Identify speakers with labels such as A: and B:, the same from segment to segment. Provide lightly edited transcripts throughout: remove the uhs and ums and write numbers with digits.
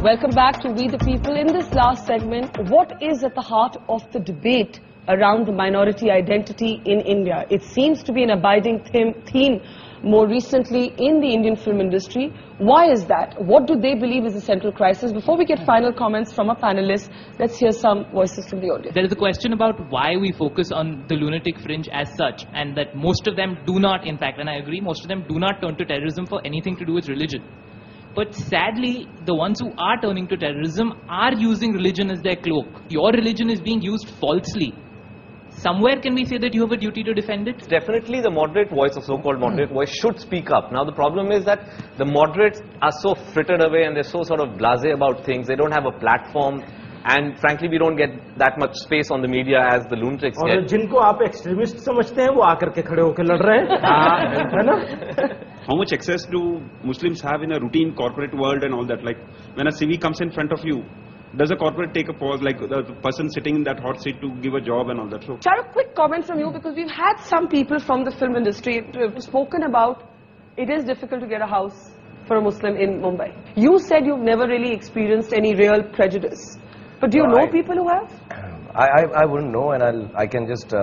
A: Welcome back to We the People. In this last segment, what is at the heart of the debate around the minority identity in India? It seems to be an abiding theme more recently in the Indian film industry. Why is that? What do they believe is the central crisis? Before we get final comments from our panelists, let's hear some voices from the audience.
B: There is a question about why we focus on the lunatic fringe as such, and that most of them do not, in fact, and I agree, most of them do not turn to terrorism for anything to do with religion. But sadly, the ones who are turning to terrorism are using religion as their cloak. Your religion is being used falsely. Somewhere can we say that you have a duty to defend it?
C: Definitely the moderate voice, or so-called moderate voice, should speak up. Now the problem is that the moderates are so frittered away and they're so sort of blasé about things. They don't have a platform, and frankly we don't get that much space on the media as the lunatics get.
D: और जिनको आप extremist समझते हैं वो आकर के खड़े होकर लड़ रहे हैं, है ना?
E: How much access do Muslims have in a routine corporate world and all that? Like when a CV comes in front of you, does a corporate take a pause, like the person sitting in that hot seat to give a job and all that? So,
A: Shahrukh, quick comment from you, because we've had some people from the film industry spoken about it is difficult to get a house for a Muslim in Mumbai. You said you've never really experienced any real prejudice, but do you know people who have?
F: I wouldn't know, and I can just,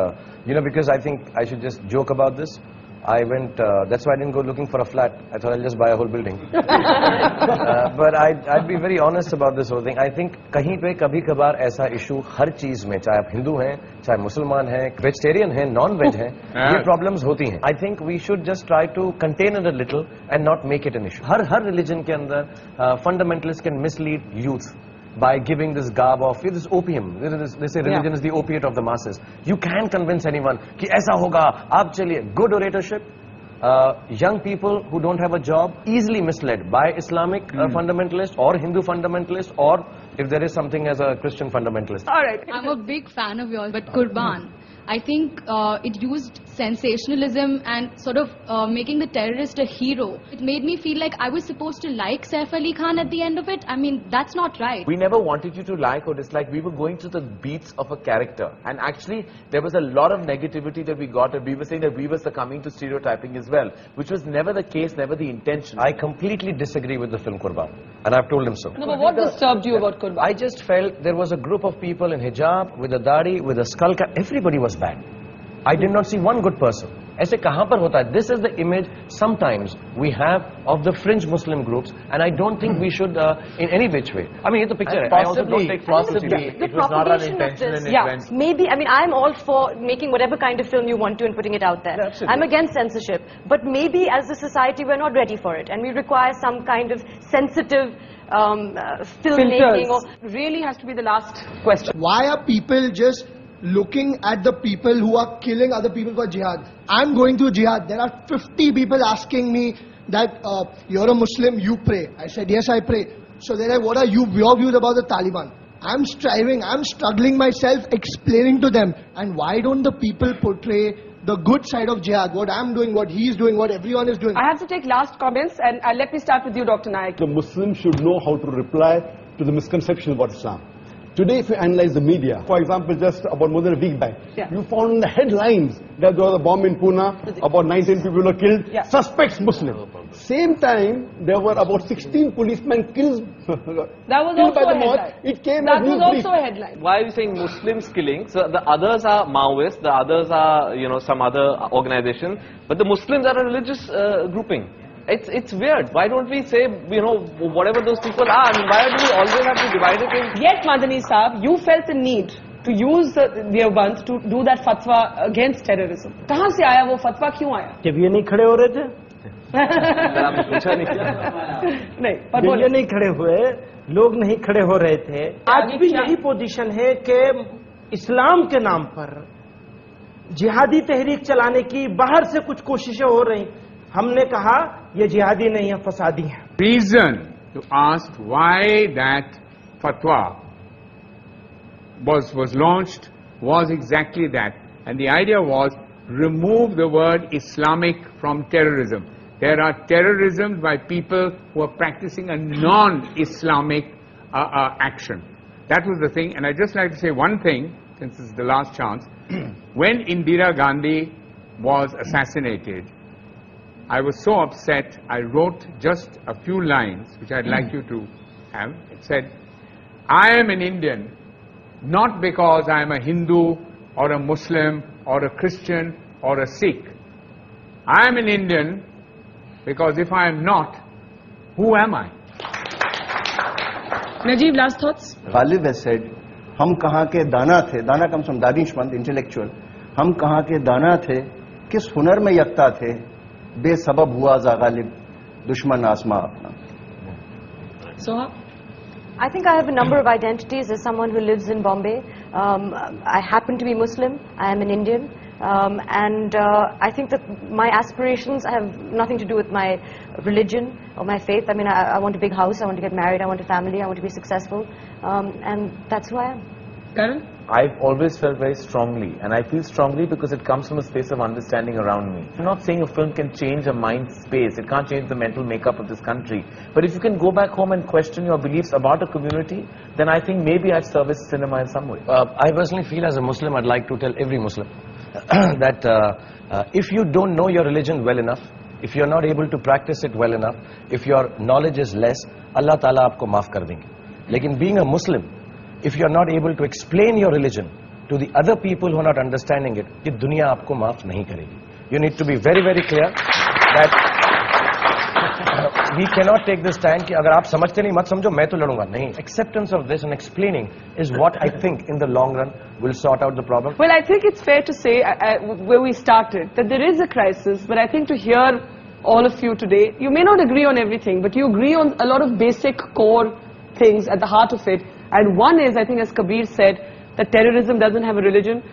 F: because I think I should just joke about this. I went, that's why I didn't go looking for a flat. I thought I'll just buy a whole building. But I'd be very honest about this whole thing. I think कहीं पे कभी कभार ऐसा issue हर चीज में, चाहे आप हिंदू हैं, चाहे मुसलमान हैं, vegetarian हैं, non-veg हैं, ये problems होती हैं. I think we should just try to contain it a little and not make it an issue. Her religion के अंदर fundamentalists can mislead youth by giving this garb of this opium. They say religion is the opiate of the masses. You can convince anyone कि ऐसा होगा, आप चलिए. Good oratorship. Young people who don't have a job easily misled by Islamic fundamentalist or Hindu fundamentalist, or if there is something as a Christian fundamentalist.
A: All right.
G: I'm a big fan of yours, but Qurban, I think it used sensationalism and sort of making the terrorist a hero. It made me feel like I was supposed to like Saif Ali Khan at the end of it. I mean, that's not right.
H: We never wanted you to like or dislike. We were going through the beats of a character. And actually, there was a lot of negativity that we got. And we were saying that we were succumbing to stereotyping as well, which was never the case, never the intention.
F: I completely disagree with the film Qurban. And I've told him so.
A: No, but what disturbed you about Qurban?
F: I just felt there was a group of people in hijab, with a dadi, with a skull cap. Everybody was bad. I did not see one good person. ऐसे कहाँ पर होता है? This is the image sometimes we have of the fringe Muslim groups, and I don't think we should in any which way. I mean, ये तो picture है. I also don't take
H: possibly it was not our intention and it went.
I: Maybe, I mean, I'm all for making whatever kind of film you want to and putting it out there.
F: Absolutely.
I: I'm against censorship, but maybe as a society we're not ready for it, and we require some kind of sensitive filmmaking. Or
A: really has to be the last question.
J: Why are people just looking at the people who are killing other people for jihad? I'm going through jihad. There are 50 people asking me that you're a Muslim, you pray. I said, yes, I pray. So they're like, what are your views about the Taliban? I'm striving, I'm struggling myself, explaining to them. And why don't the people portray the good side of jihad? What I'm doing, what he's doing, what everyone is doing.
A: I have to take last comments, and let me start with you, Dr. Naik.
K: The Muslims should know how to reply to the misconception about Islam. Today, if you analyze the media, for example, just about more than a week back, you found in the headlines that there was a bomb in Pune, about 19 people were killed, suspects Muslim. Same time, there were about 16 policemen killed.
A: That was also a headline.
K: It came
A: that was also a headline.
C: Why are you saying Muslims killing? So the others are Maoists, the others are, some other organization, but the Muslims are a religious grouping. It's weird. Why don't we say, whatever those people are? I mean, why do we always have to divide it in?
A: Yet, Madani Saab, you felt the need to use the Deoband to do that fatwa against terrorism. कहाँ से आया वो fatwa? क्यों आया?
D: जब ये नहीं खड़े हो रहे थे?
C: आपने पूछा नहीं क्या?
A: नहीं, पर
D: जब ये नहीं खड़े हुए, लोग नहीं खड़े हो रहे थे. आज भी यही पोजीशन है कि इस्लाम के नाम पर जिहादी तहरीक चलाने की बाहर से कुछ कोशिशें हो रही. हमने कहा ये जिहादी नहीं है, फसादी है.
L: Reason to ask why that fatwa was launched was exactly that, and the idea was remove the word Islamic from terrorism. There are terrorism by people who are practicing a non-Islamic action. That was the thing, and I'd just like to say one thing, since it's the last chance. When Indira Gandhi was assassinated, I was so upset, I wrote just a few lines, which I'd like you to have. It said, I am an Indian not because I am a Hindu or a Muslim or a Christian or a Sikh. I am an Indian because if I am not, who am I?
A: Najib, last thoughts?
K: Ghalib has said, हम कहाँ के दाना थे, दाना comes from दानिशमंद, intellectual, हम कहाँ के दाना थे, किस हुनर में यकता थे, बेसबब हुआ जा गालिब, दुश्मन आसमां अपना.
A: Soha?
I: I think I have a number of identities as someone who lives in Bombay. I happen to be Muslim, I am an Indian, and I think that my aspirations have nothing to do with my religion or my faith. I mean, I want a big house, I want to get married, I want a family, I want to be successful, and that's who I am.
A: Karan?
H: I've always felt very strongly, and I feel strongly because it comes from a space of understanding around me. I'm not saying a film can change a mind space, it can't change the mental makeup of this country, but if you can go back home and question your beliefs about a community, then I think maybe I'd service cinema in some way.
F: I personally feel as a Muslim, I'd like to tell every Muslim that if you don't know your religion well enough, if you're not able to practice it well enough, if your knowledge is less, Allah Ta'ala aapko maaf kar denge. Lekin being a Muslim, if you're not able to explain your religion to the other people who are not understanding it, कि दुनिया आपको माफ नहीं करेगी. You need to be very, very clear that we cannot take this stand कि अगर आप समझते नहीं मत समझो मैं तो लड़ूंगा. नहीं. Acceptance of this and explaining is what I think in the long run will sort out the problem.
A: Well, I think it's fair to say, where we started, that there is a crisis, but I think to hear all of you today, you may not agree on everything, but you agree on a lot of basic core things at the heart of it. And one is, I think as Kabir said, that terrorism doesn't have a religion.